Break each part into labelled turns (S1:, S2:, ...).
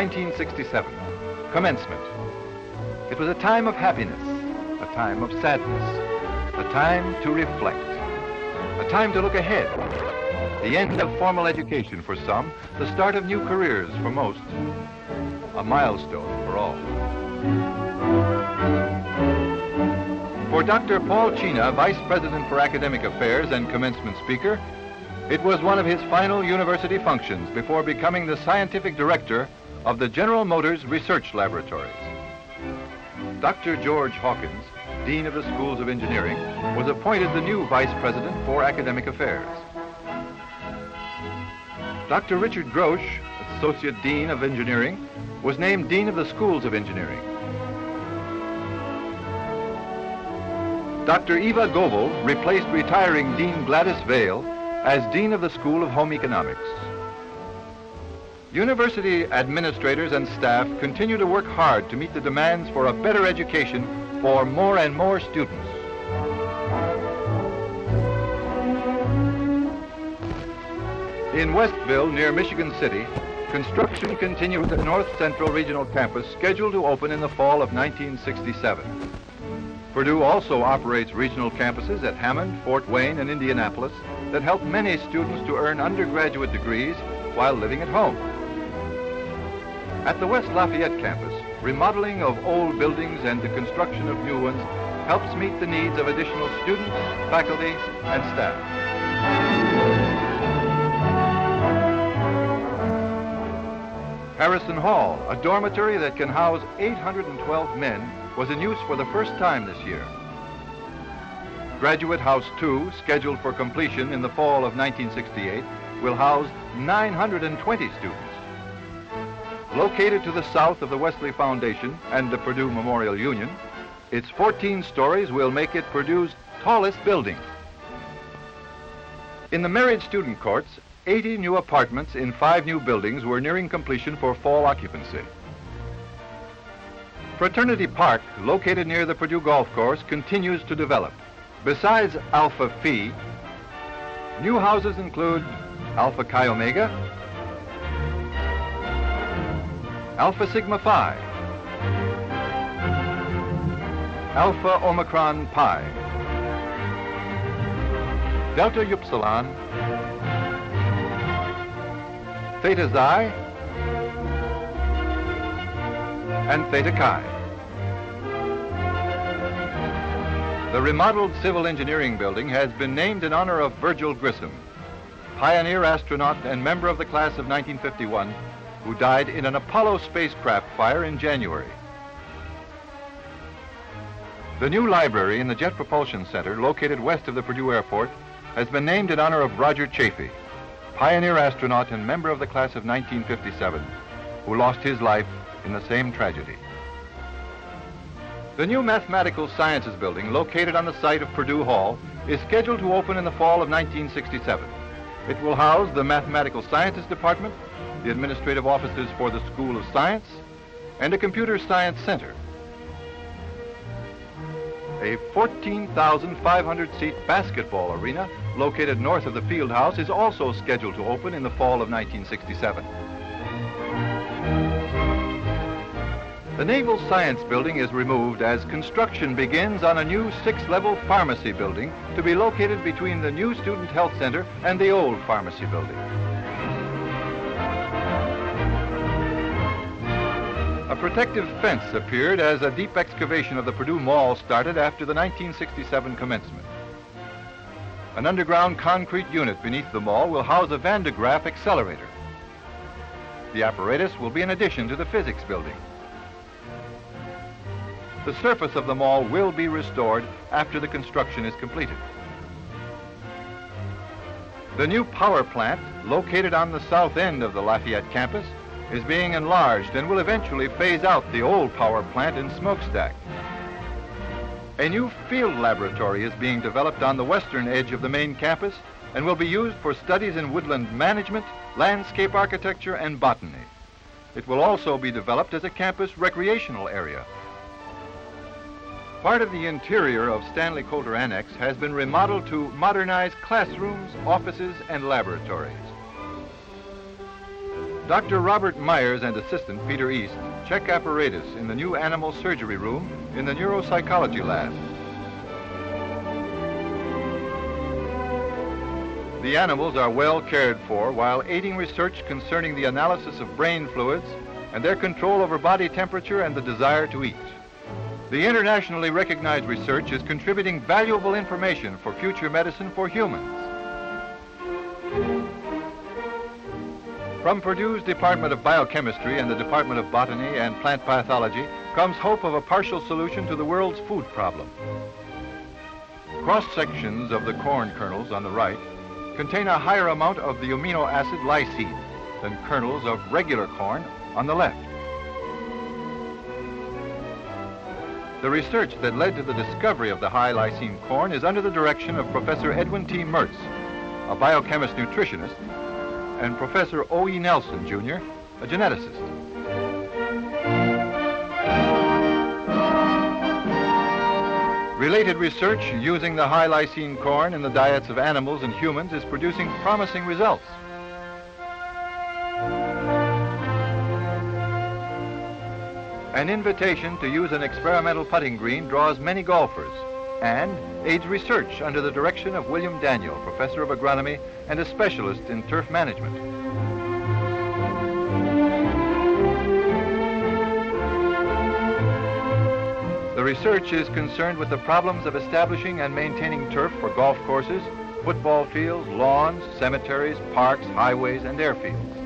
S1: 1967, commencement. It was a time of happiness, a time of sadness, a time to reflect, a time to look ahead. The end of formal education for some, the start of new careers for most, a milestone for all. For Dr. Paul Chena, Vice President for Academic Affairs and commencement speaker, it was one of his final university functions before becoming the scientific director of the General Motors Research Laboratories. Dr. George Hawkins, Dean of the Schools of Engineering, was appointed the new Vice President for Academic Affairs. Dr. Richard Grosch, Associate Dean of Engineering, was named Dean of the Schools of Engineering. Dr. Eva Goebel replaced retiring Dean Gladys Vail as Dean of the School of Home Economics. University administrators and staff continue to work hard to meet the demands for a better education for more and more students. In Westville, near Michigan City, construction continues at the North Central Regional Campus, scheduled to open in the fall of 1967. Purdue also operates regional campuses at Hammond, Fort Wayne, and Indianapolis that help many students to earn undergraduate degrees while living at home. At the West Lafayette campus, remodeling of old buildings and the construction of new ones helps meet the needs of additional students, faculty, and staff. Harrison Hall, a dormitory that can house 812 men, was in use for the first time this year. Graduate House 2, scheduled for completion in the fall of 1968, will house 920 students. Located to the south of the Wesley Foundation and the Purdue Memorial Union, its 14 stories will make it Purdue's tallest building. In the married student courts, 80 new apartments in 5 new buildings were nearing completion for fall occupancy. Fraternity Park, located near the Purdue Golf Course, continues to develop. Besides Alpha Phi, new houses include Alpha Chi Omega, Alpha Sigma Phi, Alpha Omicron Pi, Delta Upsilon, Theta Xi, and Theta Chi. The remodeled civil engineering building has been named in honor of Virgil Grissom, pioneer astronaut and member of the class of 1951, who died in an Apollo spacecraft fire in January. The new library in the Jet Propulsion Center, located west of the Purdue Airport, has been named in honor of Roger Chaffee, pioneer astronaut and member of the class of 1957, who lost his life in the same tragedy. The new Mathematical Sciences building, located on the site of Purdue Hall, is scheduled to open in the fall of 1967. It will house the Mathematical Sciences Department, the administrative offices for the School of Science, and a Computer Science Center. A 14,500-seat basketball arena located north of the field house is also scheduled to open in the fall of 1967. The Naval Science Building is removed as construction begins on a new 6-level pharmacy building to be located between the new Student Health Center and the old pharmacy building. A protective fence appeared as a deep excavation of the Purdue Mall started after the 1967 commencement. An underground concrete unit beneath the mall will house a Van de Graaff accelerator. The apparatus will be an addition to the physics building. The surface of the mall will be restored after the construction is completed. The new power plant, located on the south end of the Lafayette campus, is being enlarged and will eventually phase out the old power plant and smokestack. A new field laboratory is being developed on the western edge of the main campus and will be used for studies in woodland management, landscape architecture, and botany. It will also be developed as a campus recreational area. Part of the interior of Stanley Coulter Annex has been remodeled to modernize classrooms, offices, and laboratories. Dr. Robert Myers and assistant Peter East check apparatus in the new animal surgery room in the neuropsychology lab. The animals are well cared for while aiding research concerning the analysis of brain fluids and their control over body temperature and the desire to eat. The internationally recognized research is contributing valuable information for future medicine for humans. From Purdue's Department of Biochemistry and the Department of Botany and Plant Pathology comes hope of a partial solution to the world's food problem. Cross-sections of the corn kernels on the right contain a higher amount of the amino acid lysine than kernels of regular corn on the left. The research that led to the discovery of the high lysine corn is under the direction of Professor Edwin T. Mertz, a biochemist nutritionist, and Professor O.E. Nelson, Jr., a geneticist. Related research using the high lysine corn in the diets of animals and humans is producing promising results. An invitation to use an experimental putting green draws many golfers and aids research under the direction of William Daniel, professor of agronomy and a specialist in turf management. The research is concerned with the problems of establishing and maintaining turf for golf courses, football fields, lawns, cemeteries, parks, highways, and airfields.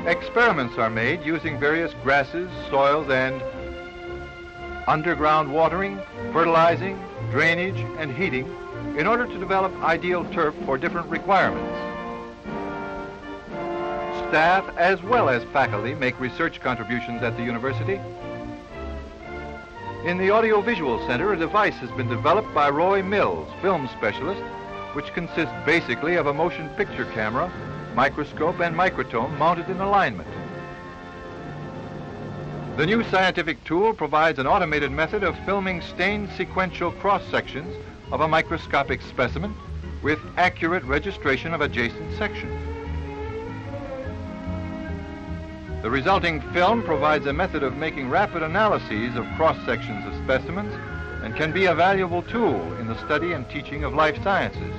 S1: Experiments are made using various grasses, soils, and underground watering, fertilizing, drainage, and heating in order to develop ideal turf for different requirements. Staff as well as faculty make research contributions at the university. In the Audiovisual Center, a device has been developed by Roy Mills, film specialist, which consists basically of a motion picture camera, microscope, and microtome mounted in alignment. The new scientific tool provides an automated method of filming stained sequential cross-sections of a microscopic specimen with accurate registration of adjacent sections. The resulting film provides a method of making rapid analyses of cross-sections of specimens and can be a valuable tool in the study and teaching of life sciences.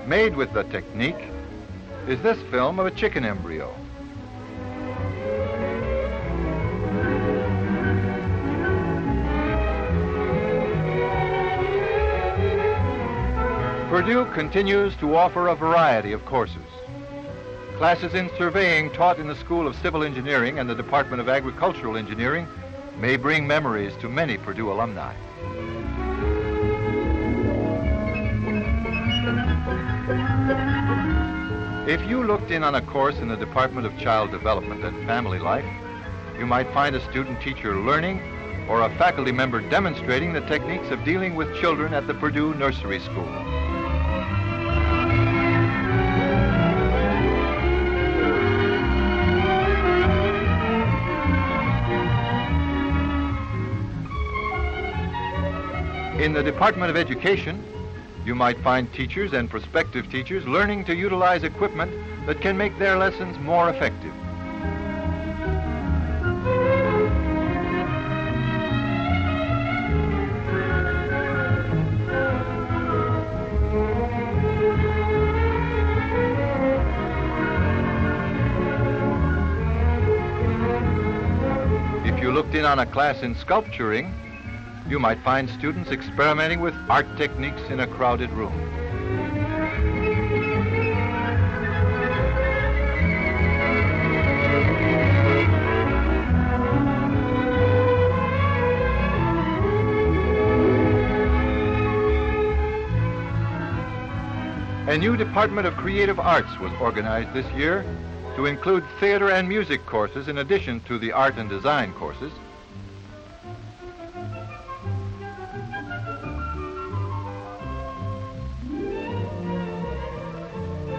S1: Made with the technique is this film of a chicken embryo. Purdue continues to offer a variety of courses. Classes in surveying taught in the School of Civil Engineering and the Department of Agricultural Engineering may bring memories to many Purdue alumni. If you looked in on a course in the Department of Child Development and Family Life, you might find a student teacher learning or a faculty member demonstrating the techniques of dealing with children at the Purdue Nursery School. In the Department of Education, you might find teachers and prospective teachers learning to utilize equipment that can make their lessons more effective. If you looked in on a class in sculpturing, you might find students experimenting with art techniques in a crowded room. A new Department of Creative Arts was organized this year to include theater and music courses in addition to the art and design courses.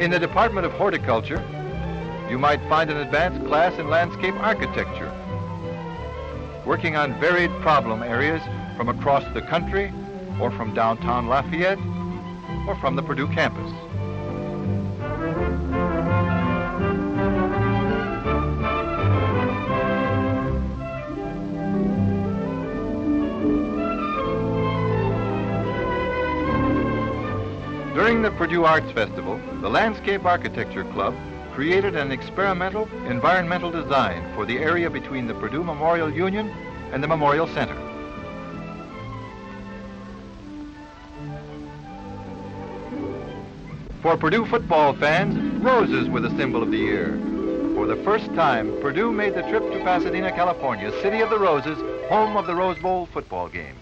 S1: In the Department of Horticulture, you might find an advanced class in landscape architecture working on varied problem areas from across the country, or from downtown Lafayette, or from the Purdue campus. During the Purdue Arts Festival, the Landscape Architecture Club created an experimental environmental design for the area between the Purdue Memorial Union and the Memorial Center. For Purdue football fans, roses were the symbol of the year. For the first time, Purdue made the trip to Pasadena, California, city of the roses, home of the Rose Bowl football game.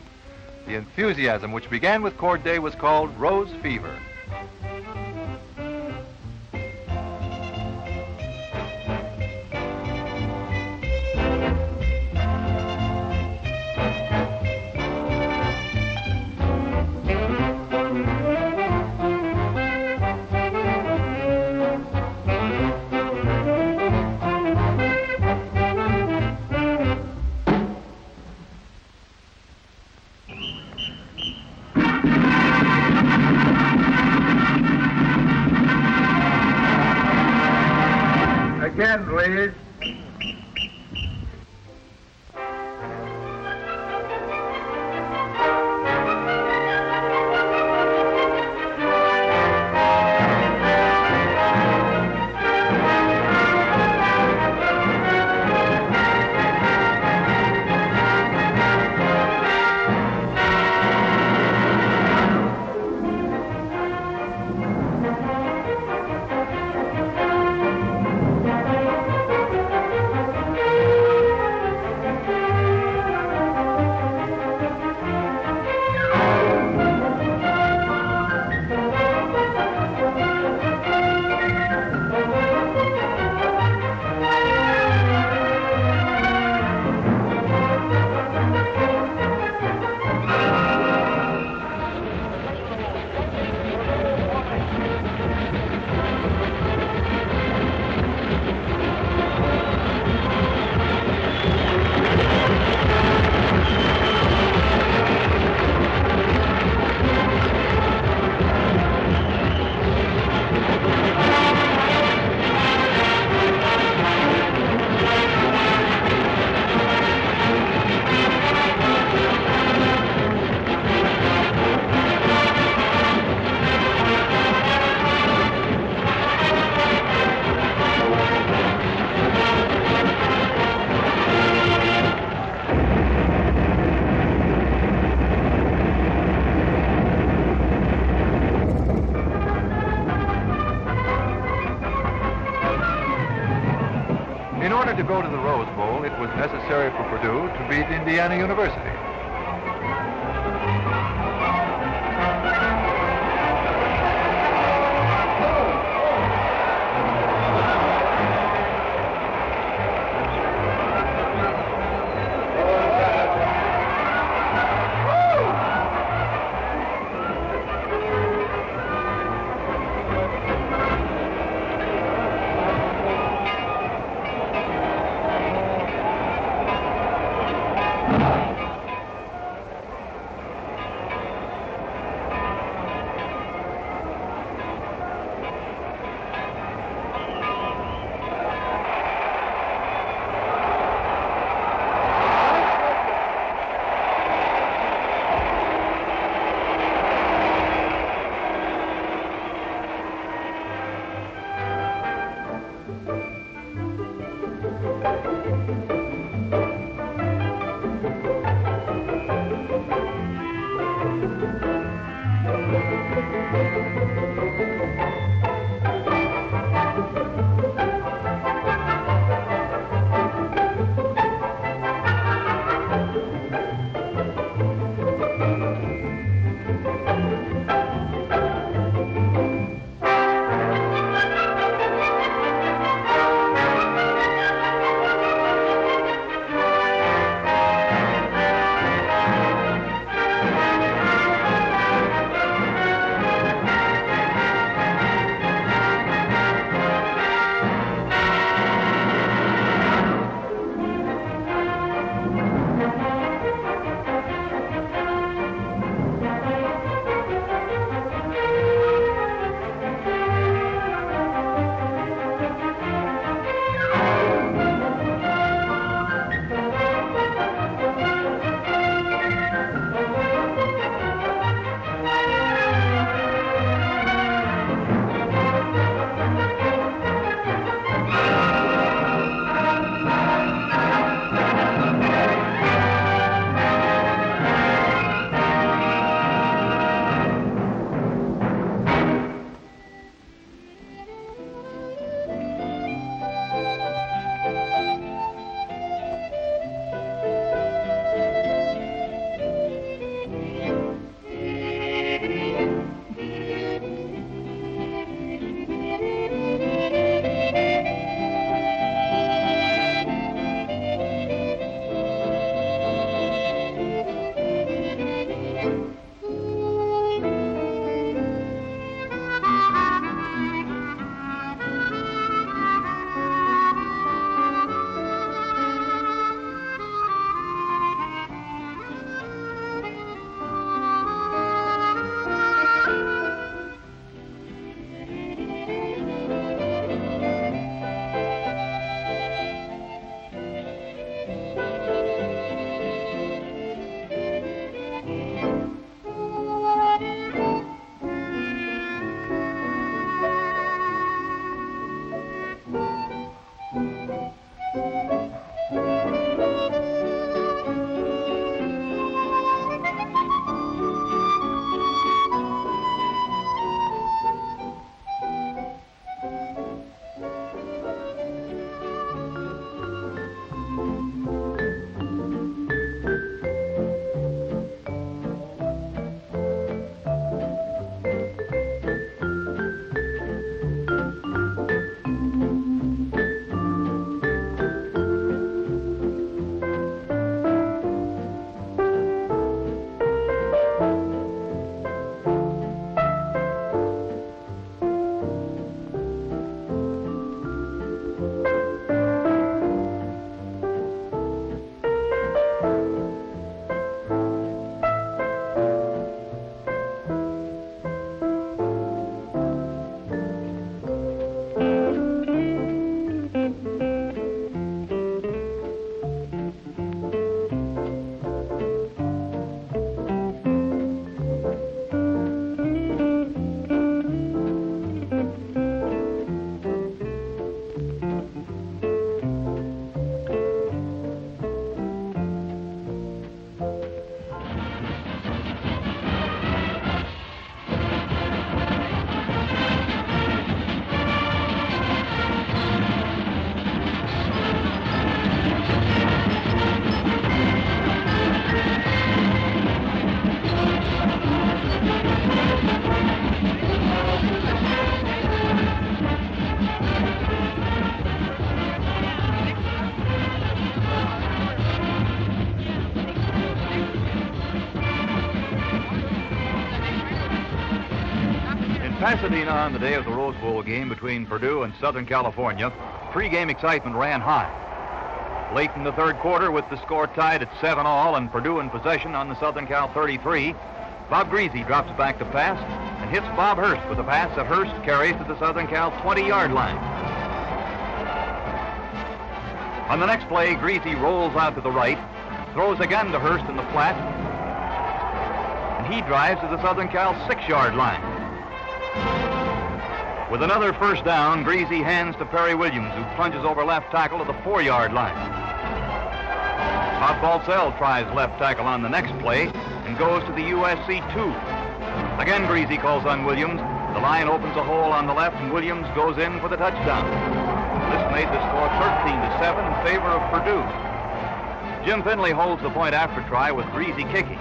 S1: The enthusiasm which began with Court Day was called Rose Fever.
S2: Again, please. In order to go to the Rose Bowl, it was necessary for Purdue to beat Indiana University.
S3: Pasadena, on the day of the Rose Bowl game between Purdue and Southern California, pregame excitement ran high. Late in the third quarter, with the score tied at 7-all and Purdue in possession on the Southern Cal 33, Bob Greasy drops back to pass and hits Bob Hurst with a pass that Hurst carries to the Southern Cal 20-yard line. On the next play, Greasy rolls out to the right, throws again to Hurst in the flat, and he drives to the Southern Cal 6-yard line. With another first down, Greasy hands to Perry Williams, who plunges over left tackle to the 4-yard line. Bob Baltzell tries left tackle on the next play and goes to the USC 2. Again, Greasy calls on Williams. The line opens a hole on the left, and Williams goes in for the touchdown. This made the score 13-7 in favor of Purdue. Jim Finley holds the point after try with Greasy kicking.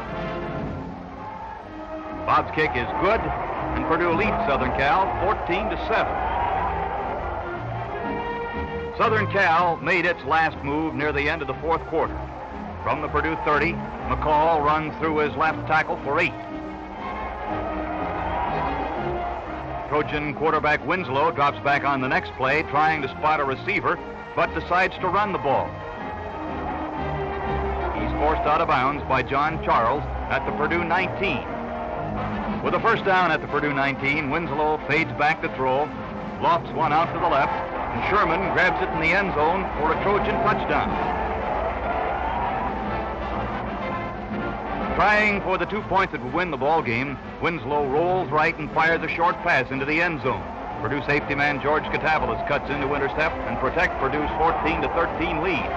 S3: Bob's kick is good, and Purdue leads Southern Cal 14-7. Southern Cal made its last move near the end of the fourth quarter. From the Purdue 30, McCall runs through his left tackle for 8. Trojan quarterback Winslow drops back on the next play, trying to spot a receiver, but decides to run the ball. He's forced out of bounds by John Charles at the Purdue 19. With a first down at the Purdue 19, Winslow fades back to throw, lofts one out to the left, and Sherman grabs it in the end zone for a Trojan touchdown. Trying for the 2 points that would win the ball game, Winslow rolls right and fires a short pass into the end zone. Purdue safety man George Katavalis cuts in to intercept and protect Purdue's 14-13 lead.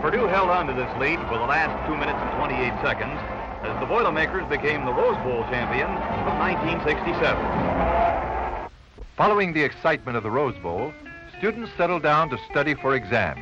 S3: Purdue held on to this lead for the last 2 minutes and 28 seconds as the Boilermakers became the Rose Bowl champions of 1967.
S1: Following the excitement of the Rose Bowl, students settled down to study for exams.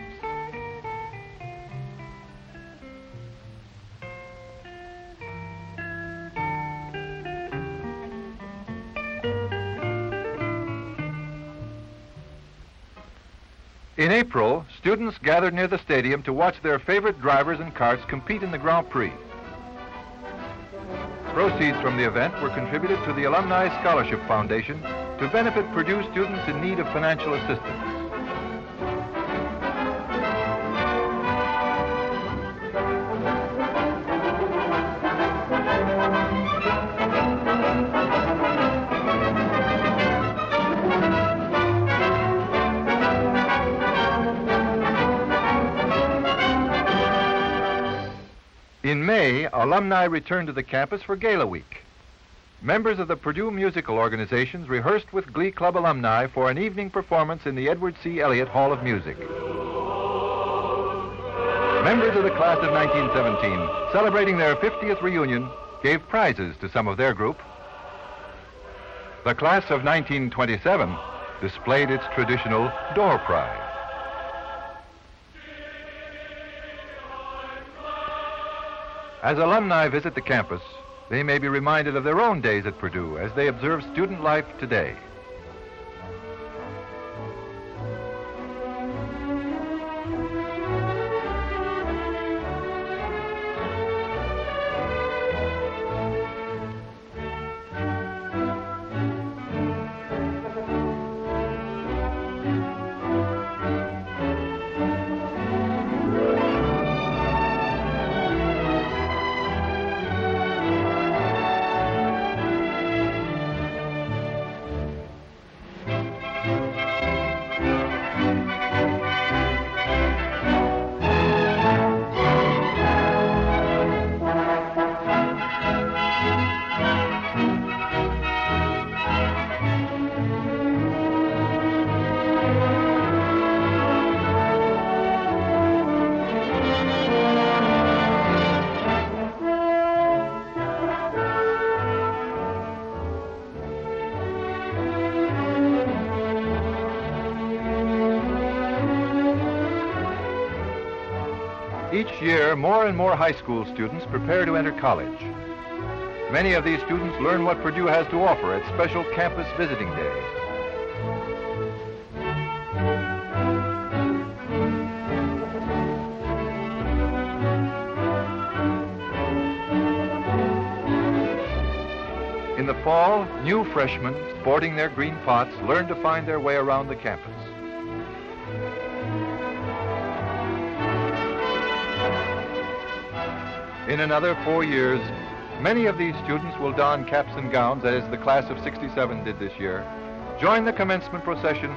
S1: In April, students gathered near the stadium to watch their favorite drivers and karts compete in the Grand Prix. Proceeds from the event were contributed to the Alumni Scholarship Foundation to benefit Purdue students in need of financial assistance. In May, alumni returned to the campus for Gala Week. Members of the Purdue musical organizations rehearsed with Glee Club alumni for an evening performance in the Edward C. Elliott Hall of Music. Members of the class of 1917, celebrating their 50th reunion, gave prizes to some of their group. The class of 1927 displayed its traditional door prize. As alumni visit the campus, they may be reminded of their own days at Purdue as they observe student life today. Each year, more and more high school students prepare to enter college. Many of these students learn what Purdue has to offer at special campus visiting days. In the fall, new freshmen, sporting their green pots, learn to find their way around the campus. In another 4 years, many of these students will don caps and gowns, as the class of '67 did this year, join the commencement procession,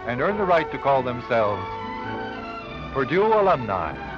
S1: and earn the right to call themselves Purdue alumni.